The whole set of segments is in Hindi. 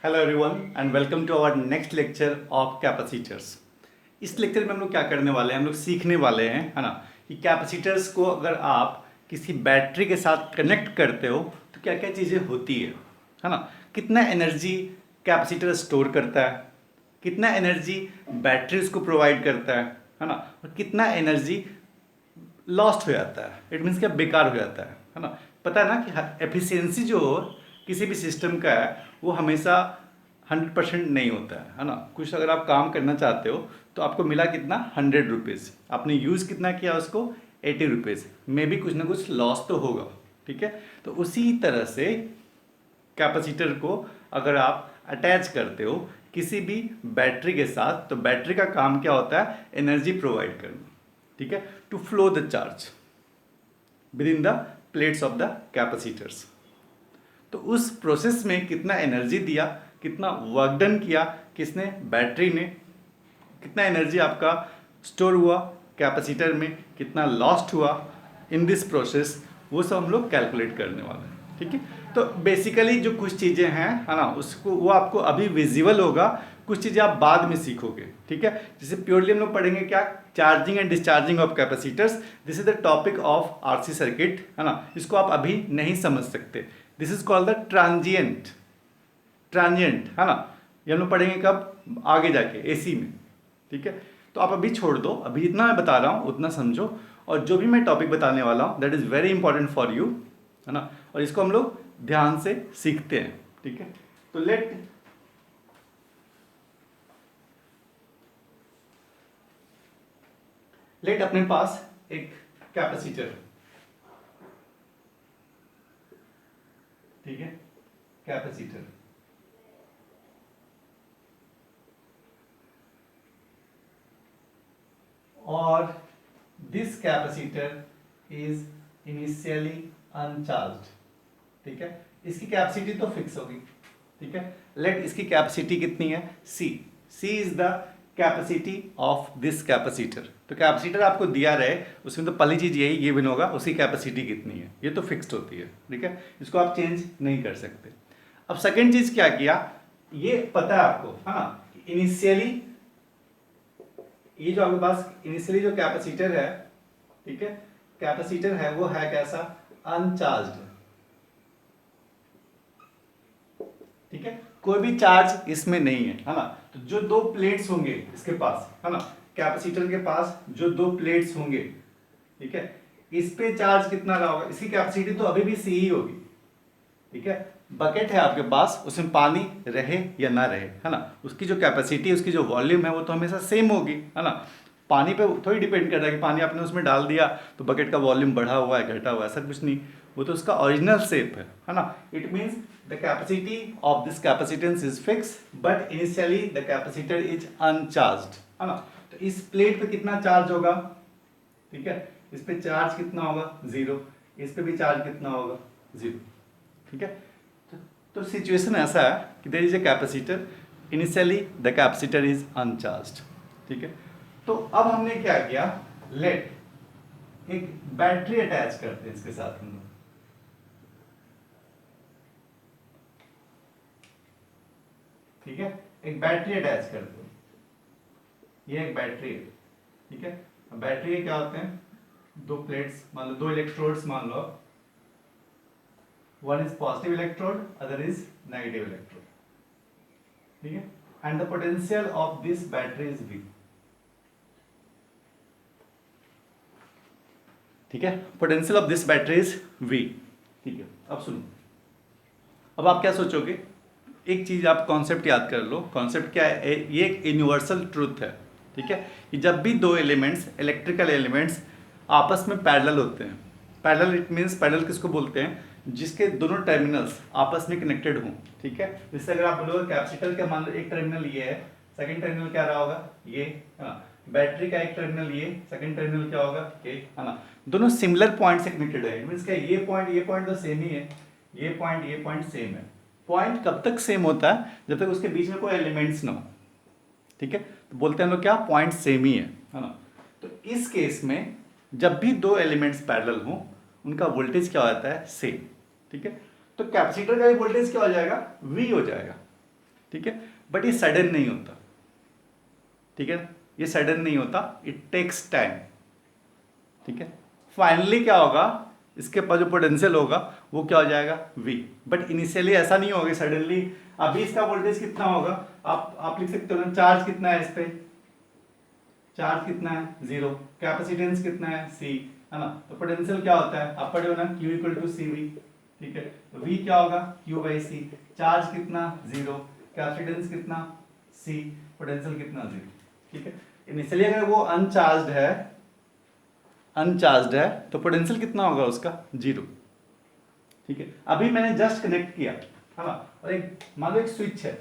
Hello everyone and welcome to our next lecture of capacitors. इस लेक्चर में हम लोग क्या करने वाले हैं, हम लोग सीखने वाले हैं, है ना, कि कैपेसिटर्स को अगर आप किसी बैटरी के साथ कनेक्ट करते हो तो क्या क्या चीज़ें होती है ना। कितना एनर्जी कैपेसिटर स्टोर करता है, कितना एनर्जी बैटरी उसको प्रोवाइड करता है ना, और कितना एनर्जी लॉस्ट हो जाता है, इट मीन्स क्या बेकार हो जाता है ना। पता है ना कि एफिशिएंसी जो किसी भी सिस्टम का है वो हमेशा 100% नहीं होता है ना। कुछ अगर आप काम करना चाहते हो तो आपको मिला कितना 100 रुपीज़, आपने यूज़ कितना किया उसको 80 रुपीज़, में भी कुछ ना कुछ लॉस तो होगा। ठीक है, तो उसी तरह से कैपेसिटर को अगर आप अटैच करते हो किसी भी बैटरी के साथ तो बैटरी का काम क्या होता है, एनर्जी प्रोवाइड करना। ठीक है, to flow the charge within the plates of the capacitors. तो उस प्रोसेस में कितना एनर्जी दिया, कितना वर्क डन किया किसने, बैटरी ने, कितना एनर्जी आपका स्टोर हुआ कैपेसिटर में, कितना लॉस्ट हुआ इन दिस प्रोसेस, वो सब हम लोग कैलकुलेट करने वाले हैं। ठीक है, तो बेसिकली जो कुछ चीज़ें हैं, है ना, उसको वो आपको अभी विजिबल होगा, कुछ चीज़ें आप बाद में सीखोगे। ठीक है, जैसे प्योरली हम लोग पढ़ेंगे क्या, charging and discharging of capacitors. This is the topic of RC circuit, है ना, इसको आप अभी नहीं समझ सकते। This is called the transient, transient, है ना, ये हम लोग पढ़ेंगे कब, आगे जाके एसी में। ठीक है, तो आप अभी छोड़ दो, अभी इतना मैं बता रहा हूँ उतना समझो, और जो भी मैं टॉपिक बताने वाला हूँ that is very important for you, है ना, और इसको हम लोग ध्यान से सीखते हैं। ठीक है, तो लेट अपने पास एक कैपेसिटर, ठीक है, कैपेसिटर, और this capacitor is initially uncharged. ठीक है, इसकी कैपेसिटी तो फिक्स होगी। ठीक है, लेट इसकी कैपेसिटी कितनी है, C is the capacity of this capacitor. तो कैपेसिटर आपको दिया रहे उसमें तो पहली चीज यही गिवन होगा उसकी कैपेसिटी कितनी है, ये तो फिक्स्ड होती है। ठीक है, इसको आप चेंज नहीं कर सकते। अब सेकेंड चीज क्या किया, ये पता है आपको, है ना, इनिशियली ये जो आपके पास इनिशियली जो कैपेसिटर है, ठीक है, कैपेसिटर है वो है कैसा, अनचार्ज्ड। ठीक है, कोई भी चार्ज इसमें नहीं है ना। तो जो दो प्लेट्स होंगे इसके पास, है ना, कैपेसिटर के पास जो दो प्लेट्स होंगे, ठीक है, इस पे चार्ज कितना रहा होगा, इसकी कैपेसिटी तो अभी भी सी ही होगी। ठीक है, बकेट है आपके पास, उसमें पानी रहे या ना रहे, है ना, उसकी जो कैपेसिटी, उसकी जो वॉल्यूम है वो तो हमेशा सेम होगी, है ना। पानी पे थोड़ी डिपेंड कर रहा है कि पानी आपने उसमें डाल दिया तो बकेट का वॉल्यूम बढ़ा हुआ है घटा हुआ है, ऐसा कुछ नहीं, वो तो उसका ओरिजिनल शेप है ना। It means the capacity of this capacitance is fix but initially the capacitor is uncharged, है ना। तो इस प्लेट पे कितना चार्ज होगा, ठीक है, इस पे चार्ज कितना होगा, जीरो, इस पे भी चार्ज कितना होगा, जीरो। ठीक है, तो सिचुएशन ऐसा है कि there is a capacitor, initially the capacitor is uncharged. ठीक है, तो अब हमने क्या किया, लेट एक बैटरी अटैच करते हैं इसके साथ हम लोग। ठीक है, एक बैटरी अटैच करते हैं, ये एक बैटरी है। ठीक है, बैटरी के क्या होते हैं, दो प्लेट्स मान लो, दो इलेक्ट्रोड्स मान लो, one is positive electrode, other is negative electrode. ठीक है, and the potential of this battery is V. ठीक है, potential of this battery is V। ठीक है, अब सुनो, अब आप क्या सोचोगे, एक चीज आप कॉन्सेप्ट याद कर लो। कॉन्सेप्ट क्या है, ये एक यूनिवर्सल ट्रूथ है। ठीक है, कि जब भी दो एलिमेंट्स, इलेक्ट्रिकल एलिमेंट्स आपस में पैरेलल होते हैं, पैरेलल इट मीन्स, पैरेलल किसको बोलते हैं, जिसके दोनों टर्मिनल्स आपस में कनेक्टेड हों। ठीक है, जैसे अगर आप बोलोगे कैपेसिटर का मान लो एक टर्मिनल ये है, सेकंड टर्मिनल क्या रहा होगा, ये, बैटरी का एक टर्मिनल ये, सेकंड टर्मिनल क्या होगा, ये, है ना, दोनों सिमिलर पॉइंट से कनेक्टेड है। मीन्स क्या, ये पॉइंट तो सेम ही है, ये पॉइंट सेम है। पॉइंट कब तक सेम होता है, जब तक उसके बीच में कोई एलिमेंट्स ना हो। ठीक है, तो बोलते हैं हम लोग क्या, पॉइंट सेम ही है ना। तो इस केस में जब भी दो एलिमेंट्स पैरेलल हों उनका वोल्टेज क्या हो जाता है, सेम। ठीक है, तो कैपेसिटर का भी वोल्टेज क्या हो जाएगा, V हो जाएगा। ठीक है, बट ये सडन नहीं होता, ठीक है, ये सडन नहीं होता, इट टेक्स टाइम, ठीक है। फाइनली क्या होगा, इसके पास जो पोटेंशियल होगा वो क्या हो जाएगा V, बट इनिशियली ऐसा नहीं होगा सडनली। अभी इसका वोल्टेज कितना होगा, आप लिख सकते हो ना, चार्ज कितना है इस पे, चार्ज कितना है 0, कैपेसिटेंस कितना है C, है ना। तो पोटेंशियल क्या होता है, आप पढ़े हो ना, Q इक्वल टू CV, ठीक है। तो V क्या होगा Q बाई C, चार्ज कितना 0, कैपेसिटेंस कितना C, पोटेंशियल कितना 0, ठीक है। इनिशियली अगर वो अनचार्ज्ड है तो पोटेंशियल कितना होगा उसका 0, ठीक है। अभी मैंने जस्ट कनेक्ट किया, है ना, और एक मान लो एक स्विच है,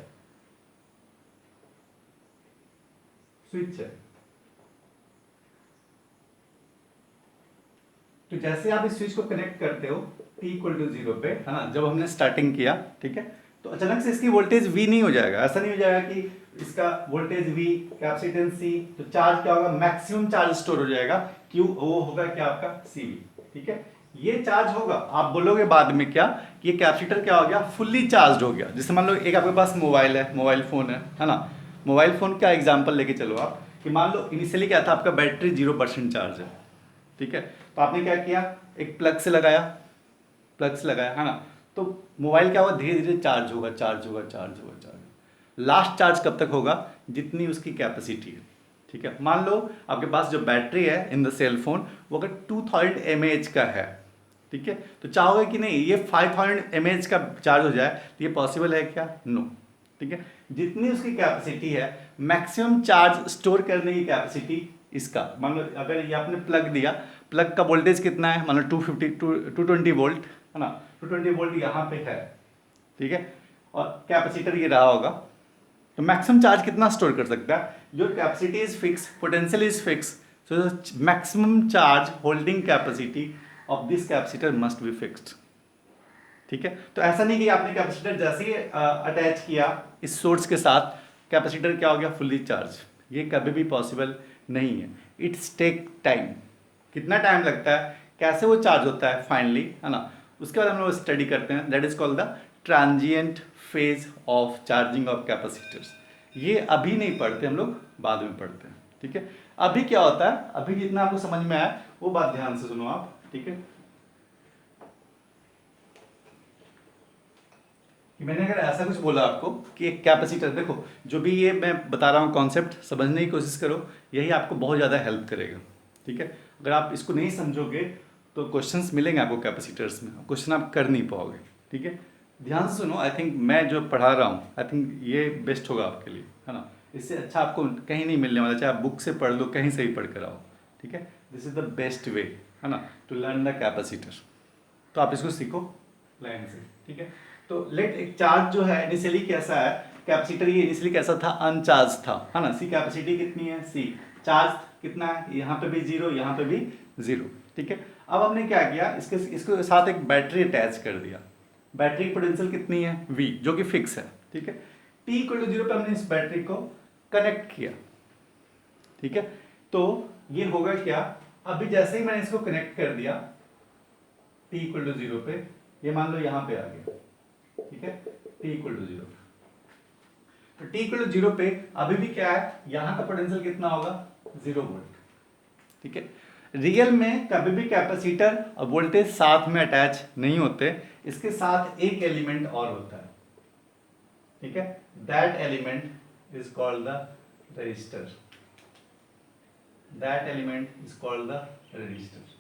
तो जैसे आप इस स्विच को कनेक्ट करते हो t इक्वल टू 0 पे, है ना, जब हमने स्टार्टिंग किया, ठीक है, तो अचानक से इसकी वोल्टेज V नहीं हो जाएगा, ऐसा नहीं हो जाएगा कि इसका वोल्टेज V, कैपेसिटेंस C, तो चार्ज क्या होगा, मैक्सिमम चार्ज स्टोर हो जाएगा, Q वो होगा क्या आपका CV, ठीक है। ये चार्ज होगा, आप बोलोगे बाद में क्या कि ये कैपेसिटर क्या हो गया, फुल्ली चार्ज हो गया। जैसे मान लो एक आपके पास मोबाइल फोन है ना, मोबाइल फोन का एग्जाम्पल लेके चलो आप, कि मान लो इनिशियली क्या था, आपका बैटरी 0% चार्ज है, ठीक है। तो आपने क्या किया, एक प्लग से लगाया, है ना, तो मोबाइल क्या होगा, धीरे धीरे चार्ज होगा। लास्ट चार्ज कब तक होगा, जितनी उसकी कैपेसिटी है, ठीक है। मान लो आपके पास जो बैटरी है इन द सेल फोन वो अगर 2000 mAh का है, ठीक है, तो चाहोगे कि नहीं ये 5000 mAh का चार्ज हो जाए, तो ये पॉसिबल है क्या, नो, ठीक है। जितनी उसकी कैपेसिटी है, मैक्सिमम चार्ज स्टोर करने की कैपेसिटी इसका, मान लो अगर ये आपने प्लग दिया, प्लग का वोल्टेज कितना है, मान लो 220 वोल्ट, है ना, 220 वोल्ट यहाँ पे है, ठीक है, और कैपेसिटर ये रहा होगा, तो मैक्सिमम चार्ज कितना स्टोर कर सकता है, जो capacity is fix, potential is fix, so maximum charge holding capacity of this capacitor must be fixed, ठीक है। तो ऐसा नहीं कि आपने कैपेसिटर जैसे ही अटैच किया इस सोर्स के साथ, कैपेसिटर क्या हो गया, फुल्ली चार्ज, ये कभी भी पॉसिबल नहीं है, इट्स टेक टाइम। कितना टाइम लगता है, कैसे वो चार्ज होता है फाइनली, है ना, उसके बाद हम लोग स्टडी करते हैं, that is called the transient phase of charging of capacitors. ये अभी नहीं पढ़ते हम लोग, बाद में पढ़ते हैं, ठीक है। अभी क्या होता है, अभी जितना आपको समझ में आया वो बात ध्यान से सुनो आप, ठीक है। कि मैंने अगर ऐसा कुछ बोला आपको कि एक कैपेसिटर, देखो जो भी ये मैं बता रहा हूँ कॉन्सेप्ट, समझने की कोशिश करो, यही आपको बहुत ज़्यादा हेल्प करेगा, ठीक है। अगर आप इसको नहीं समझोगे तो क्वेश्चंस मिलेंगे आपको कैपेसिटर्स में, क्वेश्चन आप कर नहीं पाओगे, ठीक है। ध्यान से सुनो, आई थिंक मैं जो पढ़ा रहा हूँ, आई थिंक ये बेस्ट होगा आपके लिए, है ना, इससे अच्छा आपको कहीं नहीं मिलने वाला, चाहे आप बुक से पढ़ लो, कहीं से भी पढ़ कर आओ, ठीक है। This is the best way, है ना, टू लर्न द कैपेसिटर। तो आप इसको सीखो लाइन से, ठीक है। तो लेट एक चार्ज जो है इनिशियली कैसा है, कैपेसिटर ये इनिशियली कैसा था, अनचार्ज था, है ना, सी कैपेसिटी कितनी है C, चार्ज कितना है, यहाँ पे भी 0, यहाँ पे भी 0, ठीक है। अब हमने क्या किया, इसके साथ एक बैटरी अटैच कर दिया, बैटरी की पोटेंशियल कितनी है V, जो कि फिक्स है, ठीक है। t इक्वल टू 0 पे हमने इस बैटरी को कनेक्ट किया, ठीक है। तो ये होगा क्या, अभी जैसे ही मैंने इसको कनेक्ट कर दिया t इक्वल टू 0 पे, ये मान लो यहाँ पे आ गया, ठीक है, t इक्वल टू 0, तो t इक्वल टू 0 पे अभी भी क्या है, यहाँ का पोटेंशियल कितना होगा 0 वोल्ट, ठीक है। रियल में कभी भी कैपेसिटर और वोल्टेज साथ में अटैच नहीं होते, इसके साथ एक एलिमेंट और होता है, ठीक है, that element is called the register, that element is called the register.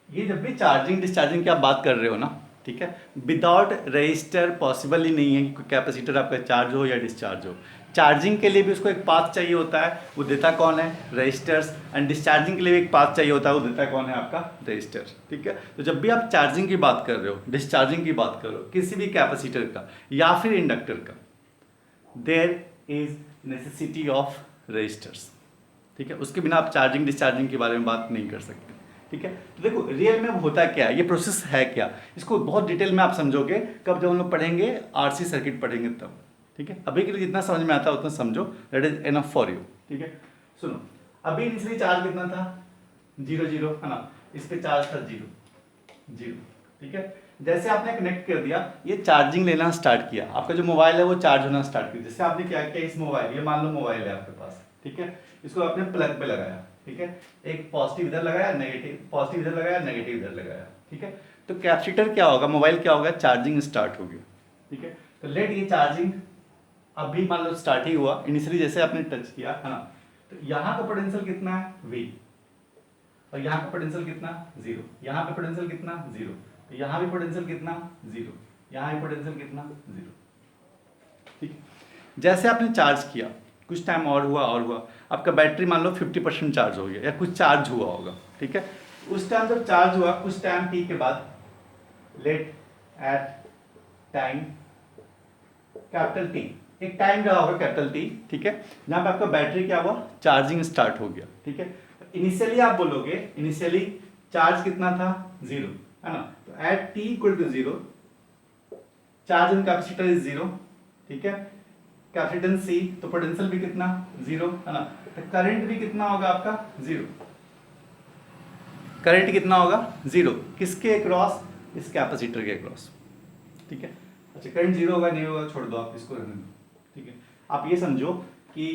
ये जब भी चार्जिंग डिस्चार्जिंग की आप बात कर रहे हो ना, ठीक है, विदाउट रजिस्टर पॉसिबल ही नहीं है कि कैपेसिटर आपका चार्ज हो या डिस्चार्ज हो। चार्जिंग के लिए भी उसको एक पाथ चाहिए होता है, वो देता कौन है, रजिस्टर्स, एंड डिस्चार्जिंग के लिए भी एक पाथ चाहिए होता है, वो देता कौन है, आपका रजिस्टर, ठीक है। तो जब भी आप चार्जिंग की बात कर रहे हो, डिस्चार्जिंग की बात कर रहे हो, किसी भी कैपेसिटर का या फिर इंडक्टर का, there is necessity of resistors, ठीक है। उसके बिना आप चार्जिंग डिस्चार्जिंग के बारे में बात नहीं कर सकते, ठीक है। तो देखो रियल में होता क्या है, ये प्रोसेस है क्या, इसको बहुत डिटेल में आप समझोगे कब, जब हम लोग पढ़ेंगे RC सर्किट पढ़ेंगे तब, ठीक है। अभी के लिए जितना समझ में आता है उतना समझो, that is enough for you, ठीक है। सुनो, अभी इनिशियली चार्ज कितना था 0 0, है ना, इस पे चार्ज था 0 0, ठीक है। जैसे आपने कनेक्ट कर दिया, ये चार्जिंग लेना स्टार्ट किया, आपका जो मोबाइल है वो चार्ज होना स्टार्ट किया। जैसे आपने क्या किया, इस मोबाइल, ये मान लो मोबाइल है आपके पास, ठीक है, इसको आपने प्लग पे लगाया, ठीक है, एक पॉजिटिव इधर लगाया, नेगेटिव, पॉजिटिव इधर लगाया, नेगेटिव इधर लगाया, ठीक है। तो कैपेसिटर क्या होगा, मोबाइल क्या होगा, चार्जिंग स्टार्ट होगी, ठीक है। तो लेट ये चार्जिंग अभी मान लो स्टार्ट ही हुआ, इनिशियली जैसे आपने टच किया है ना, तो यहाँ का पोटेंशियल कितना है V, और यहाँ का पोटेंशियल कितना, जीरो, यहाँ पे पोटेंशियल कितना, जीरो, तो यहाँ भी पोटेंशियल कितना, जीरो, यहाँ भी पोटेंशियल कितना, जीरो, ठीक है। जैसे आपने चार्ज किया, कुछ टाइम और हुआ, आपका बैटरी मान लो 50% चार्ज हो गया या कुछ चार्ज हुआ होगा, ठीक है। उस टाइम जब चार्ज हुआ, कुछ टाइम टी के बाद, let at time capital T, एक टाइम रहा होगा कैपिटल टी, ठीक है, जहां पे आपका बैटरी क्या हुआ, चार्जिंग स्टार्ट हो गया, ठीक है। इनिशियली आप बोलोगे, इनिशियली चार्ज कितना था, जीरो, है ना, तो at T equal to zero, charge in capacitor is zero, ठीक है, कैपेसिटेंस सी, तो पोटेंशियल भी कितना, जीरो, है ना, तो करंट भी कितना होगा आपका, जीरो, करंट कितना होगा, जीरो, किसके अक्रॉस, इस कैपेसिटर के अक्रॉस, ठीक है। अच्छा, करंट जीरो होगा नहीं होगा छोड़ दो, आप इसको रहने दो, ठीक है। आप ये समझो कि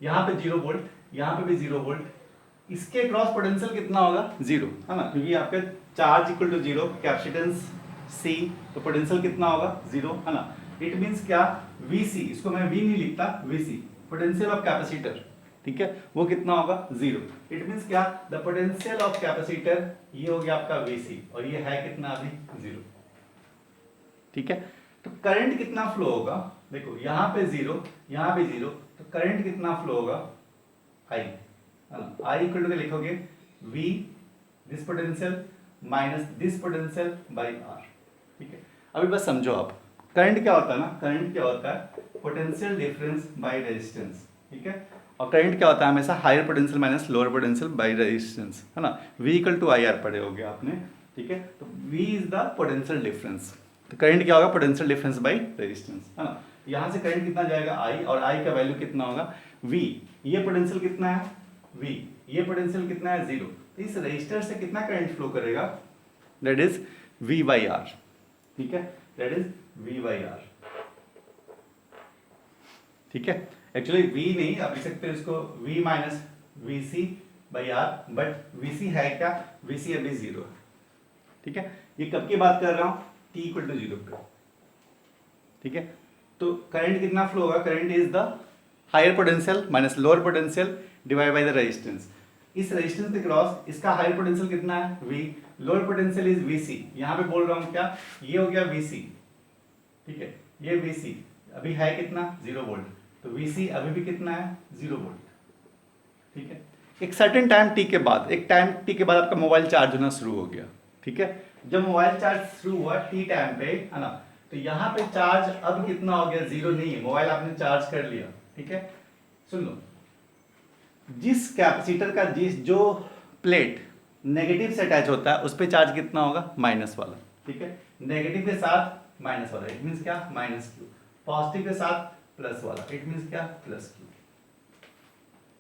यहाँ पे 0 वोल्ट, यहाँ पे भी 0 वोल्ट, इसके क्रॉस पोटेंशियल कितना होगा, जीरो, है ना, क्योंकि आपका charge equal to zero, capacitance C, तो पोटेंशियल कितना होगा, जीरो, है ना। इट मींस क्या, वीसी, इसको मैं वी नहीं लिखता, वीसी, पोटेंशियल ऑफ कैपेसिटर, ठीक है, वो कितना होगा, जीरो। इट मींस क्या, द पोटेंशियल ऑफ कैपेसिटर, ये हो गया आपका वीसी, और ये है कितना अभी, जीरो, ठीक है। तो करंट कितना फ्लो होगा, देखो यहाँ पे जीरो, यहाँ पे जीरो, तो करंट कितना फ्लो होगा, आई, आई इक्वल टू लिखोगे V this potential minus this potential by R, ठीक है। अभी बस समझो आप, करंट क्या होता है ना, करंट क्या होता है, पोटेंशियल डिफरेंस बाई रेजिस्टेंस, ठीक है, और करंट क्या होता है हमेशा, higher potential minus lower potential by resistance, है ना, V equal to I R पढ़े होगे आपने, ठीक है। तो V is the potential difference, तो करंट क्या होगा, पोटेंशियल डिफरेंस बाई रेजिस्टेंस, है ना। यहाँ से करंट कितना जाएगा, I, और I का वैल्यू कितना होगा, V, ये पोटेंशियल कितना है, V, ये पोटेंशियल कितना है, जीरो, तो इस रजिस्टर से कितना करंट फ्लो करेगा, that is V by R, ठीक है, that is V by R, ठीक है। एक्चुअली V नहीं, आप लिख सकते हो इसको V minus V C by R, but V C है क्या, वी सी अभी जीरो है, ठीक है। ये कब की बात कर रहा हूँ, t इक्वल टू जीरो पे, ठीक है। तो करंट कितना फ्लो होगा, current is the higher potential minus lower potential divide by the resistance, इस रेजिस्टेंस के क्रॉस इसका हायर पोटेंशियल कितना है, V, lower potential is VC, यहाँ पे बोल रहा हूँ क्या, ये हो गया VC, ठीक है, ये VC अभी है कितना, 0 वोल्ट, तो VC अभी भी कितना है, 0 वोल्ट, ठीक है। एक सर्टेन टाइम टी के बाद, एक टाइम टी के बाद आपका मोबाइल चार्ज होना शुरू हो गया, ठीक है। जब मोबाइल चार्ज शुरू हुआ टी टाइम पे, है ना, तो यहाँ पे चार्ज अब कितना हो गया, जीरो नहीं है, मोबाइल आपने चार्ज कर लिया, ठीक है। सुन लो, जिस कैपेसिटर का जो प्लेट नेगेटिव से अटैच होता है उस पे चार्ज कितना होगा, माइनस वाला, ठीक है, नेगेटिव के साथ माइनस वाला, इट मींस क्या, माइनस क्यू, पॉजिटिव के साथ प्लस वाला, इट मींस क्या, प्लस क्यू,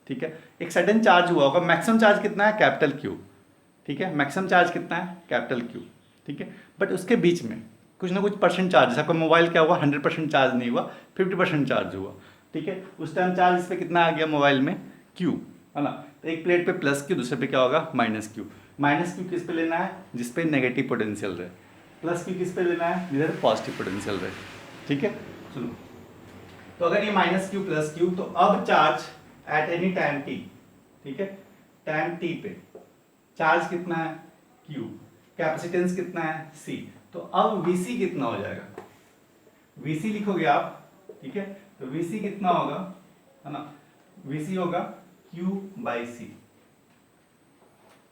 ठीक है। एक सडन चार्ज हुआ होगा, मैक्सिमम चार्ज कितना है, कैपिटल क्यू, ठीक है, मैक्सिमम चार्ज कितना है, कैपिटल क्यू, ठीक है। बट उसके बीच में कुछ ना कुछ परसेंट चार्ज, आपका मोबाइल क्या हुआ, 100% चार्ज नहीं हुआ, 50% चार्ज हुआ, ठीक है। उस टाइम चार्ज इस पर कितना आ गया मोबाइल में, क्यू, है ना, तो एक प्लेट पे प्लस क्यू, दूसरे पे क्या होगा, माइनस क्यू। माइनस क्यू किस पे लेना है, जिस पे नेगेटिव पोटेंशियल रहे, प्लस क्यू किस पे लेना है, जिधर पॉजिटिव पोटेंशियल रहे, ठीक है। सुनो, तो अगर ये माइनस क्यू प्लस क्यू, तो अब charge at any time T, ठीक है, टाइम टी पे चार्ज कितना है, Q, कैपेसिटेंस कितना है, C, तो अब VC कितना हो जाएगा, VC लिखोगे आप, ठीक है, तो VC कितना होगा, है ना, VC होगा Q बाई C,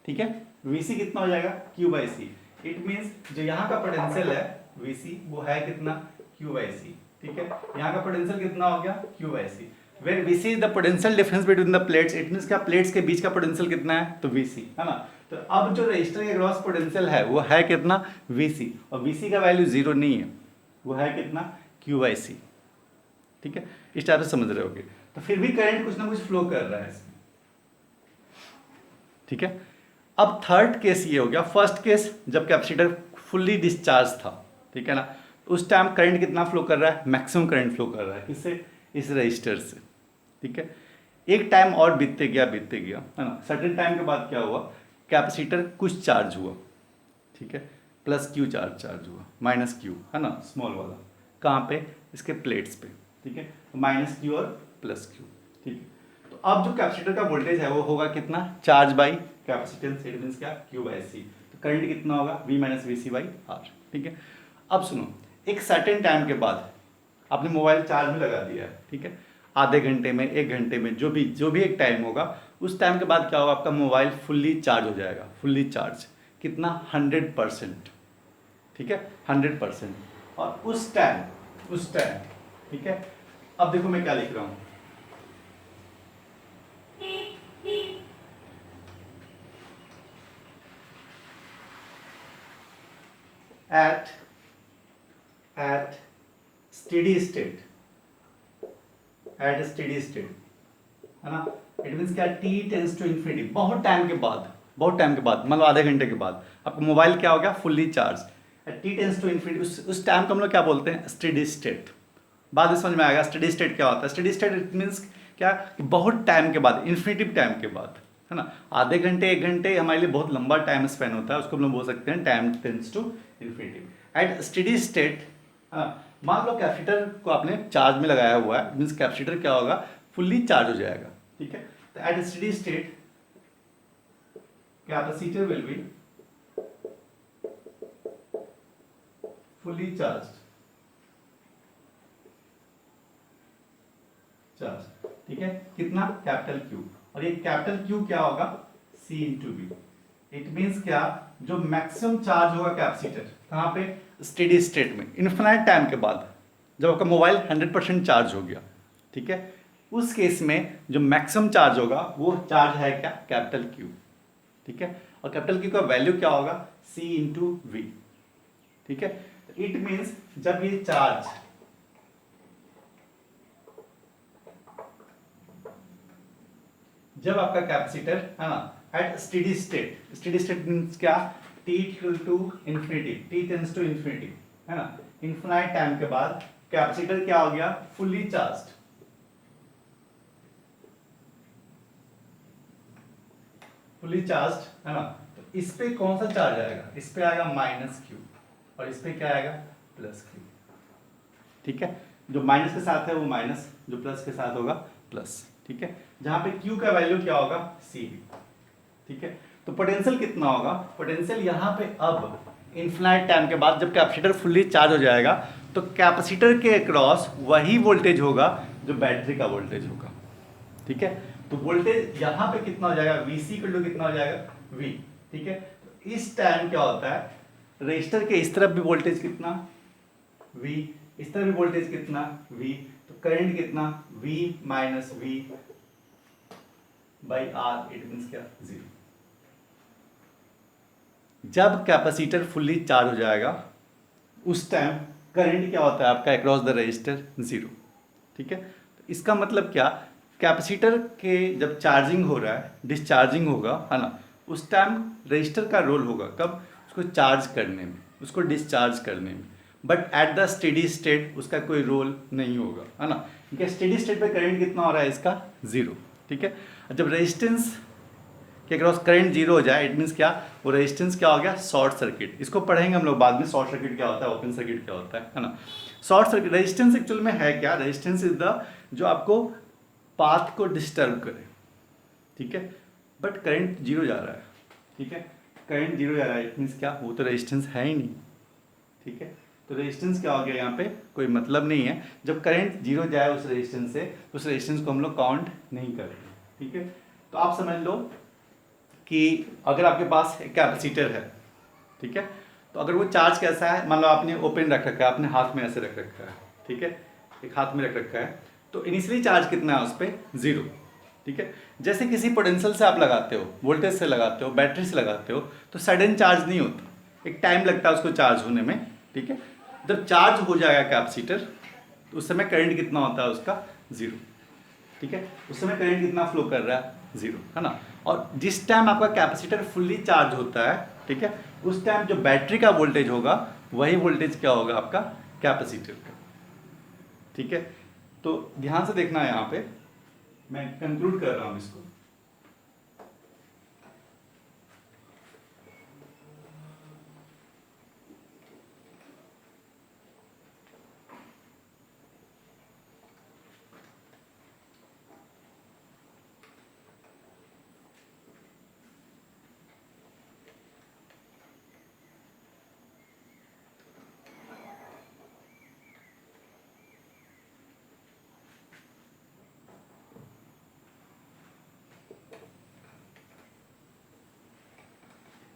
ठीक है, VC कितना हो जाएगा, Q by C, it means जो यहाँ का पोटेंशियल है VC, वो है कितना, Q बाई C, ठीक है, यहाँ का पोटेंशियल कितना हो गया, Q by C, where VC is the potential difference between the plates, it means क्या, प्लेट्स के बीच का पोटेंशियल कितना है, तो VC, है ना। तो अब जो रजिस्टर के क्रॉस पोटेंशियल है वो है कितना, VC, और VC का वैल्यू जीरो नहीं है, वो है कितना, Q बाई C, ठीक है। इस टाइप से समझ रहे होगे। तो फिर भी करंट कुछ ना कुछ फ्लो कर रहा है इसमें, ठीक है। अब थर्ड केस ये हो गया, फर्स्ट केस जब कैपेसिटर फुल्ली डिस्चार्ज था, ठीक है ना, उस टाइम करंट कितना फ्लो कर रहा है, मैक्सिमम करंट फ्लो कर रहा है, किससे, इस रजिस्टर से, ठीक है। एक टाइम और बीतते गया है ना, सर्टेन टाइम के बाद क्या हुआ, कैपेसिटर कुछ चार्ज हुआ, ठीक है, प्लस क्यू चार्ज हुआ, माइनस क्यू, है ना, स्मॉल वाला, कहाँ पे, इसके प्लेट्स पे, ठीक है, तो माइनस क्यू और प्लस क्यू, ठीक है। तो अब जो कैपेसिटर का वोल्टेज है वो होगा कितना, charge by capacitance, it means क्या, क्यू बाई सी, तो करंट कितना होगा, V minus V C by R, ठीक है। अब सुनो, एक सर्टेन टाइम के बाद आपने मोबाइल चार्ज में लगा दिया है, ठीक है, आधे घंटे में, एक घंटे में, जो भी एक टाइम होगा, उस टाइम के बाद क्या होगा, आपका मोबाइल फुल्ली चार्ज हो जाएगा, फुल्ली चार्ज कितना, 100%, ठीक है, 100%। और उस टाइम, ठीक है, अब देखो मैं क्या लिख रहा हूं, at steady state, है ना, इट मीन्स क्या, t टेंस टू इन्फिनिटी, बहुत टाइम के बाद मतलब आधे घंटे के बाद आपका मोबाइल क्या हो गया, fully charge, at t tends to infinity, उस टाइम को हम लोग क्या बोलते हैं, स्टेडी स्टेट। बाद में समझ में आएगा स्टेडी स्टेट क्या होता है। स्टेडी स्टेट इट मीन्स क्या, कि बहुत टाइम के बाद, इन्फिनिटिव टाइम के बाद, है ना, आधे घंटे, एक घंटे हमारे लिए बहुत लंबा टाइम स्पेन होता है, उसको हम लोग बोल सकते हैं time tends to infinitive. At steady state, मान लो कैपेसिटर को आपने चार्ज में लगाया हुआ है, मीन्स कैपेसिटर क्या होगा, फुल्ली चार्ज हो जाएगा, ठीक है। तो at steady state capacitor will be fully charge, ठीक है, कितना, कैपिटल क्यू, और ये कैपिटल क्यू क्या होगा, C into B. It means क्या, जो मैक्सिमम चार्ज होगा कैपेसिटर, कहाँ पे, स्टेडी स्टेट में, इन्फिनाइट टाइम के बाद, जब आपका मोबाइल 100% चार्ज हो गया, ठीक है, उस केस में जो मैक्सिमम चार्ज होगा वो चार्ज है क्या, कैपिटल क्यू, ठीक है, और कैपिटल क्यू का वैल्यू क्या होगा, C इंटू वी, ठीक है। इट मीन्स जब ये चार्ज, जब आपका कैपेसिटर, है ना, एट स्टेडी स्टेट मीन्स क्या, t to infinity, t tends to infinity, है ना, इन्फिनाइट टाइम के बाद कैपेसिटर क्या हो गया, फुल्ली चार्ज, है ना। तो इस पे कौन सा चार्ज आएगा, इस पे आएगा माइनस क्यू, और इस पे क्या आएगा, प्लस क्यू, ठीक है। जो माइनस के साथ है वो माइनस, जो प्लस के साथ होगा प्लस, ठीक है। जहां पे Q का वैल्यू क्या होगा, CV, ठीक है। तो पोटेंशियल कितना होगा, पोटेंशियल यहाँ पे अब इन्फिनाइट टाइम के बाद जब कैपेसिटर फुल्ली चार्ज हो जाएगा तो कैपेसिटर के अक्रॉस वही वोल्टेज होगा जो बैटरी का वोल्टेज होगा, ठीक है। तो वोल्टेज यहाँ पे कितना हो जाएगा, VC इक्वल टू कितना हो जाएगा, V, ठीक है। तो इस टाइम क्या होता है, रजिस्टर के इस तरफ भी वोल्टेज कितना, V, इस तरफ भी वोल्टेज कितना, V, तो करंट कितना, V minus V by R, it means क्या, 0। जब कैपेसिटर फुल्ली चार्ज हो जाएगा उस टाइम करंट क्या होता है आपका अक्रॉस द रजिस्टर, 0, ठीक है। तो इसका मतलब क्या, कैपेसिटर के जब चार्जिंग हो रहा है, डिस्चार्जिंग होगा, है ना, उस टाइम रजिस्टर का रोल होगा कब, उसको चार्ज करने में, उसको डिस्चार्ज करने में, but at the steady state उसका कोई रोल नहीं होगा, है ना, क्योंकि स्टेडी स्टेट पे करंट कितना हो रहा है इसका, 0, ठीक है। जब रेजिस्टेंस के अक्रॉस करंट 0 हो जाए, इट मीन्स क्या, वो रेजिस्टेंस क्या हो गया, शॉर्ट सर्किट। इसको पढ़ेंगे हम लोग बाद में, शॉर्ट सर्किट क्या होता है, ओपन सर्किट क्या होता है ना। शॉर्ट सर्किट, रेजिस्टेंस एक्चुअल में है क्या, रेजिस्टेंस इज द, जो आपको पाथ को डिस्टर्ब करे, ठीक है, बट करंट 0 जा रहा है, ठीक है, करंट 0 जा रहा है, इट मीन्स क्या, वो तो रेजिस्टेंस है ही नहीं, ठीक है। तो रेजिस्टेंस क्या हो गया, यहाँ पे कोई मतलब नहीं है। जब करंट 0 जाए उस रेजिस्टेंस से, तो उस रेजिस्टेंस को हम लोग काउंट नहीं करेंगे, ठीक है। तो आप समझ लो कि अगर आपके पास एक कैपेसिटर है, ठीक है, तो अगर वो चार्ज कैसा है, मान लो आपने ओपन रख रखा है, आपने हाथ में ऐसे रख रखा है, ठीक है, एक हाथ में रख रखा है, तो इनिशियली चार्ज कितना है उस पर, 0, ठीक है। जैसे किसी पोटेंशियल से आप लगाते हो, वोल्टेज से लगाते हो, बैटरी से लगाते हो, तो सडन चार्ज नहीं होता, एक टाइम लगता है उसको चार्ज होने में, ठीक है। जब चार्ज हो जाएगा कैपेसिटर तो उस समय करंट कितना होता है उसका, 0, ठीक है, उस समय करंट कितना फ्लो कर रहा है, 0, है ना। और जिस टाइम आपका कैपेसिटर फुल्ली चार्ज होता है, ठीक है, उस टाइम जो बैटरी का वोल्टेज होगा वही वोल्टेज क्या होगा आपका कैपेसिटर का, ठीक है। तो ध्यान से देखना है, यहाँ पे मैं कंक्लूड कर रहा हूं इसको।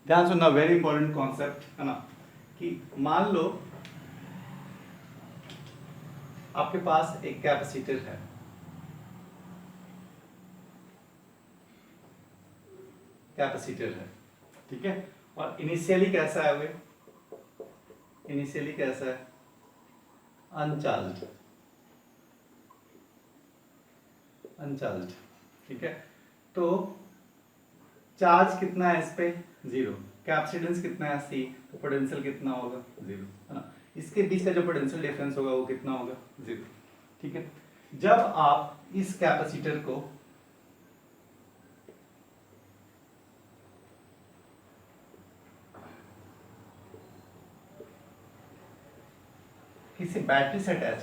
ध्यान सुनना, वेरी इंपॉर्टेंट कॉन्सेप्ट है ना, कि मान लो आपके पास एक कैपेसिटर है, ठीक है, और इनिशियली कैसा है, वे इनिशियली कैसा है, अनचार्ज, ठीक है। तो चार्ज कितना है इस पे, 0, कैपेसिटेंस कितना है C, तो पोटेंशियल कितना होगा 0, है ना। इसके बीच का जो पोटेंशियल डिफरेंस होगा वो कितना होगा 0, ठीक है। जब आप इस कैपेसिटर को किसी बैटरी से अटैच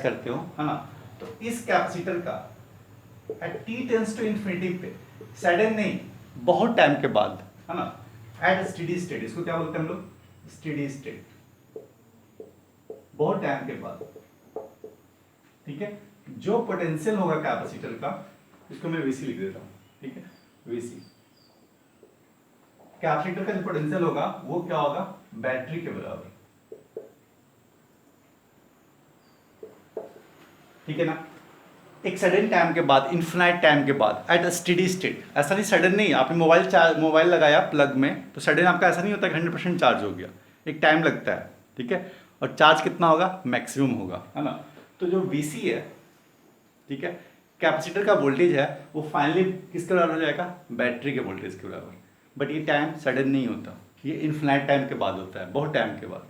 करते हो, है ना, तो इस कैपेसिटर का at t tends to infinity पे, सडन नहीं, बहुत टाइम के बाद, है ना, एट स्टेडी स्टेट, इसको क्या बोलते हैं हम लोग, स्टेडी स्टेट, बहुत टाइम के बाद, ठीक है, जो पोटेंशियल होगा कैपेसिटर का, इसको मैं VC लिख देता हूं, ठीक है, VC, कैपेसिटर का जो पोटेंशियल होगा वो क्या होगा, बैटरी के बराबर, ठीक है ना। एक सडन टाइम के बाद, इन्फिनाइट टाइम के बाद, एट अ स्टेडी स्टेट, ऐसा नहीं सडन नहीं, आपने मोबाइल लगाया प्लग में, तो सडन आपका ऐसा नहीं होता कि 100% चार्ज हो गया, एक टाइम लगता है, ठीक है, और चार्ज कितना होगा, मैक्सिमम होगा, है ना। तो जो VC है, ठीक है, कैपेसिटर का वोल्टेज है, वो फाइनली किसके बराबर हो जाएगा, बैटरी के वोल्टेज के बराबर, बट ये टाइम सडन नहीं होता, ये इन्फिनाइट टाइम के बाद होता है, बहुत टाइम के बाद,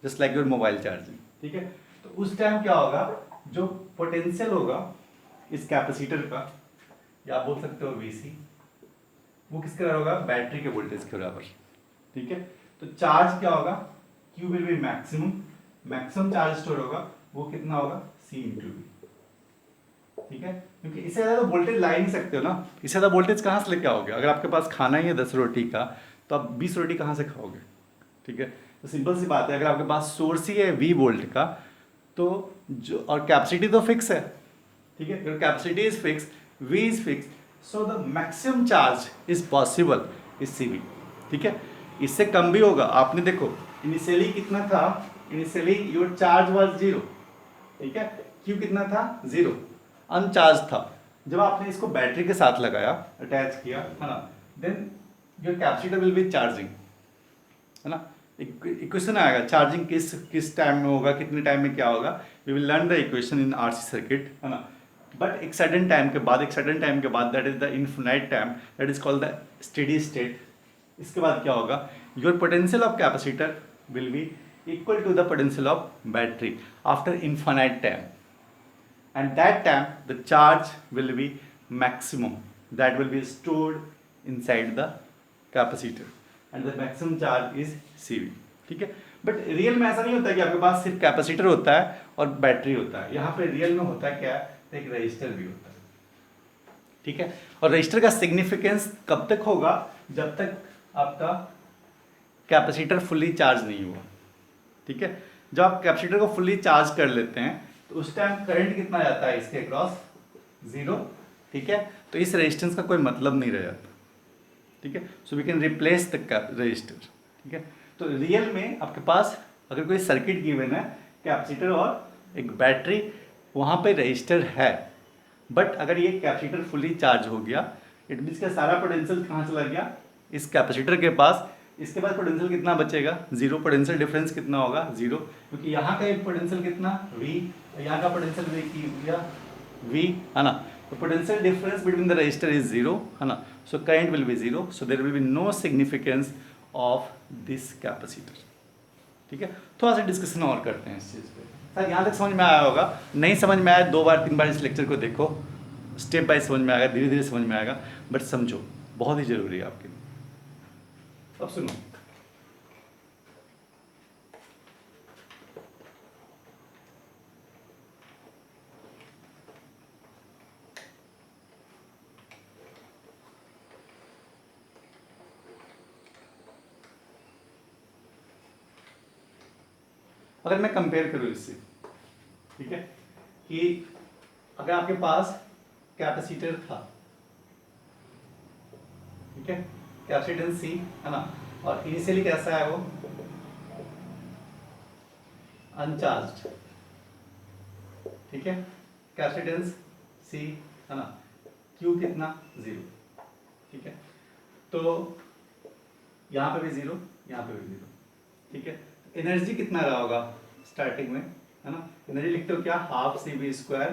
just like your mobile charging, ठीक है। तो उस टाइम क्या होगा, जो पोटेंशियल होगा इस कैपेसिटर का, या आप बोल सकते हो VC, वो किसके बराबर होगा, बैटरी के वोल्टेज के बराबर, ठीक है। तो चार्ज क्या होगा, Q will be maximum charge store होगा, वो कितना होगा, C इंटू V, ठीक है, क्योंकि इससे ज़्यादा तो वोल्टेज ला ही नहीं सकते हो ना, इससे ज़्यादा वोल्टेज कहाँ से लेके आओगे, अगर आपके पास खाना ही है 10 रोटी का, तो आप 20 रोटी कहाँ से खाओगे, ठीक है। तो सिंपल सी बात है, अगर आपके पास सोर्स ही है V वोल्ट का, तो जो, और कैपेसिटी तो फिक्स है, ठीक है, अगर capacity is fix, V is fix, so the maximum charge is possible is CV, ठीक है। इससे कम भी होगा, आपने देखो इनिशियली कितना था, इनिशियली योर चार्ज वाज 0, ठीक है, Q कितना था 0, अनचार्ज था। जब आपने इसको बैटरी के साथ लगाया, अटैच किया, है ना, then your capacitor will be charging, है ना। इक्वेशन आएगा, चार्जिंग किस टाइम में होगा, कितने टाइम में क्या होगा, we will learn the equation in RC circuit, है ना। बट एक सडन टाइम के बाद, that is the infinite time, that is called the steady state. इसके बाद क्या होगा, your potential of capacitor will be equal to the potential of battery after infinite time, and that time the charge will be maximum, that will be stored inside the capacitor, and the maximum charge is CV, ठीक है। बट रियल में ऐसा नहीं होता कि आपके पास सिर्फ कैपेसिटर होता है और बैटरी होता है, यहाँ पे रियल में होता है क्या, तो एक रजिस्टर भी होता है, ठीक है। और रजिस्टर का सिग्निफिकेंस कब तक होगा, जब तक आपका कैपेसिटर फुल्ली चार्ज नहीं हुआ, ठीक है। जब आप कैपेसिटर को फुल्ली चार्ज कर लेते हैं, तो उस टाइम करंट कितना जाता है इसके अक्रॉस, 0, ठीक है। तो इस रेजिस्टेंस का कोई मतलब नहीं रह जाता, ठीक है। So we can replace the resistor, ठीक है। तो रियल में आपके पास अगर कोई सर्किट गिवन है, कैपेसिटर और एक बैटरी, वहाँ पे रजिस्टर है, बट अगर ये कैपेसिटर फुली चार्ज हो गया, इट मीन्स का सारा पोटेंशियल कहाँ चला गया, इस कैपेसिटर के पास। इसके बाद पोटेंशियल कितना बचेगा, 0, पोटेंशियल डिफरेंस कितना होगा 0, क्योंकि यहाँ का एक पोटेंशियल कितना V, यहाँ का पोटेंशियल V, है ना, तो potential difference between the resistor is zero, है ना, so current will be zero, so there will be no significance of this capacitor. ठीक है, थोड़ा सा डिस्कशन और करते हैं इस चीज़ पे। सर यहाँ तक समझ में आया होगा, नहीं समझ में आया 2 बार 3 बार इस लेक्चर को देखो, स्टेप बाय समझ में आएगा, धीरे धीरे समझ में आएगा, बट समझो बहुत ही जरूरी है आपके लिए। अब सुनो, अगर मैं कंपेयर करूँ इससे, ठीक है, कि अगर आपके पास कैपेसिटर था, ठीक है, कैपेसिटेंस सी, है ना, और इनिशियली कैसा है वो, अनचार्ज्ड, ठीक है, कैपेसिटेंस सी, है ना, क्यू कितना, जीरो, ठीक है, तो यहाँ पे भी जीरो, यहाँ पे भी जीरो, ठीक है, एनर्जी कितना रहा होगा स्टार्टिंग में, है ना, एनर्जी लिखते हो क्या, हाफ सी बी स्क्वायर,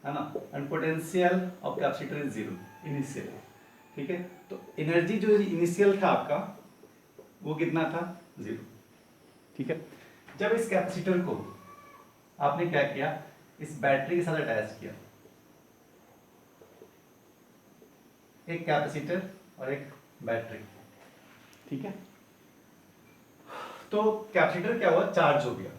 है ना, and potential of capacitor is zero initial, ठीक है, तो एनर्जी जो इनिशियल था आपका वो कितना था, जीरो, ठीक है। जब इस कैपेसिटर को आपने क्या किया, इस बैटरी के साथ अटैच किया, एक कैपेसिटर और एक बैटरी, ठीक है, तो कैपेसिटर क्या हुआ, चार्ज हो गया,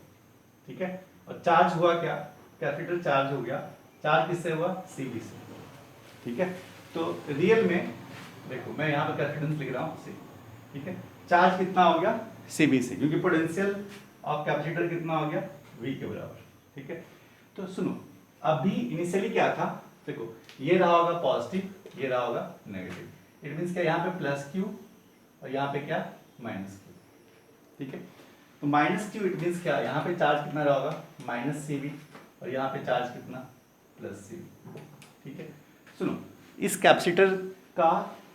ठीक है, और चार्ज हुआ क्या, कैपेसिटर चार्ज हो गया, चार्ज किससे हुआ, सीबी से, ठीक है, तो रियल में देखो मैं यहाँ पर कैपेसिटेंस लिख रहा हूँ सी, ठीक है, चार्ज कितना हो गया, सीबी से, क्योंकि पोटेंशियल ऑफ कैपेसिटर कितना हो गया, वी के बराबर, ठीक है। तो सुनो, अभी इनिशियली क्या था, देखो ये रहा होगा पॉजिटिव, ये रहा होगा नेगेटिव, इट मीन्स क्या, यहाँ पे प्लस क्यू और यहाँ पे क्या, माइनस क्यू, ठीक है, तो माइनस क्यू इट मीन्स क्या, यहाँ पे चार्ज कितना रहा होगा, माइनस सी बी, और यहाँ पे चार्ज कितना, प्लस सी बी, ठीक है। सुनो, इस कैपेसिटर का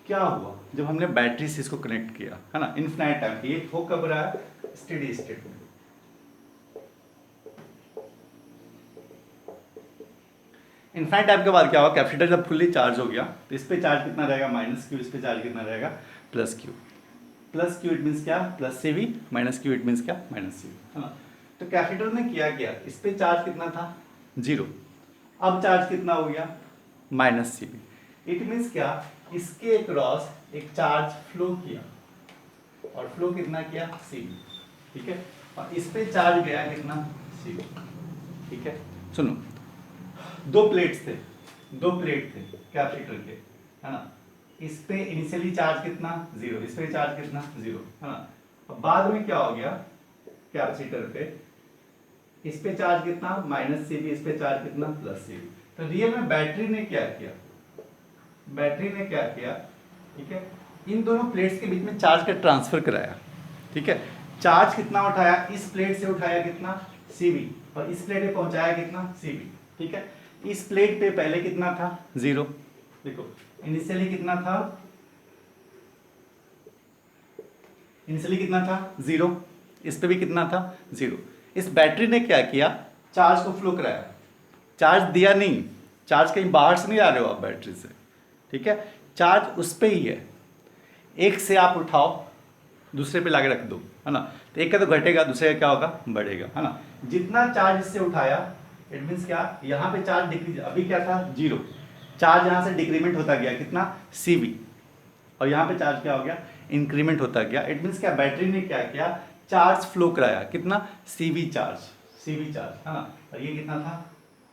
क्या हुआ जब हमने बैटरी से इसको कनेक्ट किया, है ना, इनफिनाइट टाइम, ये हो कब रहा है, स्टेडी स्टेट में, इनफाइनाइट टाइम के बाद क्या होगा, कैपेसिटर जब फुल्ली चार्ज हो गया तो इस पे चार्ज कितना रहेगा, माइनस क्यू, इस पे चार्ज कितना रहेगा, plus Q, plus Q it means क्या, plus C V, minus Q it means क्या, माइनस सी वी, है ना। तो कैपेसिटर ने किया क्या, इस पे चार्ज कितना था, जीरो, अब चार्ज कितना हो गया, minus C V, it means क्या, इसके अक्रॉस एक चार्ज फ्लो किया, और फ्लो कितना किया, सी वी, ठीक है, और इस पे चार्ज गया कितना, सी वी, ठीक है। सुनो, दो प्लेट थे कैपेसिटर के, है ना, इस पे इनिशियली चार्ज कितना, जीरो, इस पे चार्ज कितना, जीरो, है ना, अब बाद में क्या हो गया, कैपेसिटर पे इस पे चार्ज कितना, माइनस सी बी, इस पे चार्ज कितना, प्लस सी बी, तो रियल में बैटरी ने क्या किया, ठीक है, इन दोनों प्लेट्स के बीच में चार्ज का ट्रांसफर कराया, ठीक है, चार्ज कितना उठाया, इस प्लेट से उठाया कितना, सी बी, और इस प्लेट पे पहुंचाया कितना, सी बी, ठीक है, इस प्लेट पे पहले कितना था, जीरो, देखो इनिशियली कितना था, जीरो, इस पे भी कितना था, जीरो, इस बैटरी ने क्या किया, चार्ज को फ्लो कराया, चार्ज दिया नहीं, चार्ज कहीं बाहर से नहीं आ रहे हो आप बैटरी से, ठीक है, चार्ज उस पे ही है, एक से आप उठाओ दूसरे पे लाके रख दो, है ना, तो एक का तो घटेगा, दूसरे का क्या होगा, बढ़ेगा, है ना, जितना चार्ज इससे उठाया इट मीन्स क्या, यहाँ पे चार्ज डिक्रीज, अभी क्या था, जीरो, चार्ज यहाँ से डिक्रीमेंट होता गया कितना, सी बी, और यहाँ पे चार्ज क्या हो गया, इंक्रीमेंट होता गया, इट मीन्स क्या, बैटरी ने क्या किया, चार्ज फ्लो कराया कितना, सी बी चार्ज, है ना, और ये कितना था,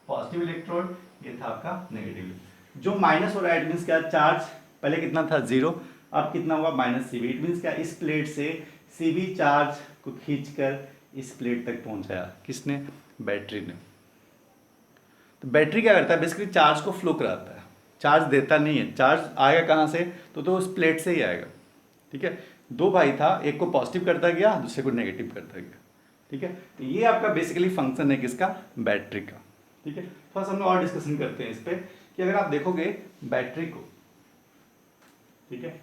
पॉजिटिव इलेक्ट्रोड, ये था आपका नेगेटिव, जो माइनस हो रहा है इट मीन्स क्या, चार्ज पहले कितना था, जीरो, अब कितना हुआ, minus C B, it means क्या, इस प्लेट से सी बी चार्ज को खींचकर इस प्लेट तक पहुंचाया, किसने, बैटरी ने। तो बैटरी क्या करता है, बेसिकली चार्ज को फ्लो कराता है, चार्ज देता नहीं है, चार्ज आएगा कहाँ से, तो उस प्लेट से ही आएगा, ठीक है, दो भाई था, एक को पॉजिटिव करता गया, दूसरे को नेगेटिव करता गया, ठीक है, तो ये आपका बेसिकली फंक्शन है किसका, बैटरी का, ठीक है। थोड़ा सा हम लोग और डिस्कशन करते हैं इस पे, कि अगर आप देखोगे बैटरी को, ठीक है,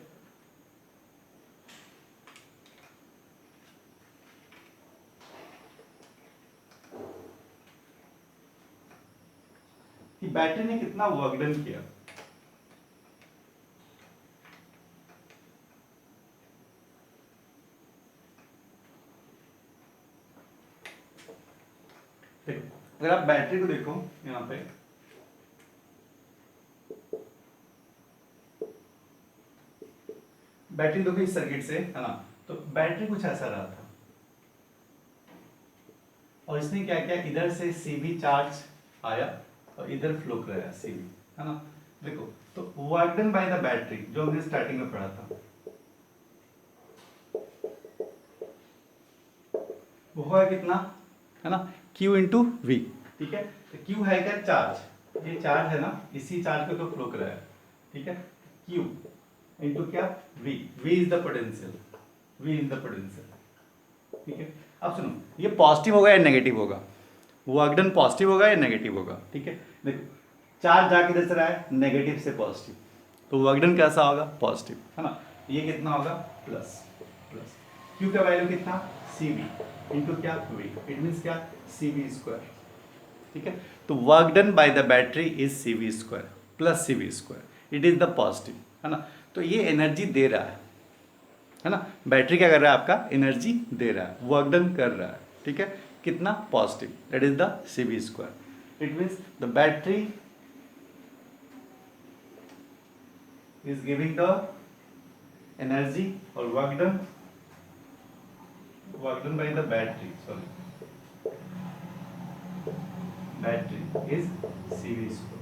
कि बैटरी ने कितना वर्क डन किया। देखो अगर आप बैटरी को देखो यहाँ पे, बैटरी देखो इस सर्किट से है ना, तो बैटरी कुछ ऐसा रहा था और इसने क्या किया, इधर से सीबी चार्ज आया और इधर फ्लो कराया सीबी, है ना। देखो तो work done by the battery जो हमने स्टार्टिंग में पढ़ा था, वो हुआ कितना, है ना, Q इंटू वी। ठीक है, तो Q है क्या, चार्ज, ये चार्ज है ना, इसी चार्ज को तो फ्लो कराया, ठीक है। Q इंटू क्या, V, V is the potential, V is the potential, ठीक है। अब सुनो, ये पॉजिटिव होगा या नेगेटिव होगा, वर्क डन पॉजिटिव होगा या नेगेटिव होगा, ठीक है। देखो चार्ज जाके किधर से रहा है, नेगेटिव से पॉजिटिव, तो वर्क डन कैसा होगा, पॉजिटिव, है ना। ये कितना होगा, प्लस प्लस। Q का वैल्यू कितना, CV इंटू क्या, V, इट मीन्स क्या, CV स्क्वायर, ठीक है। तो work done by the battery is CV square plus CV square, it is the positive, है ना। तो ये एनर्जी दे रहा है ना, बैटरी क्या कर रहा है, आपका एनर्जी दे रहा है, वर्क डन कर रहा है, ठीक है। कितना, positive, that is the CV square, it means the battery is giving the energy or work done by the battery, sorry, battery is CV square.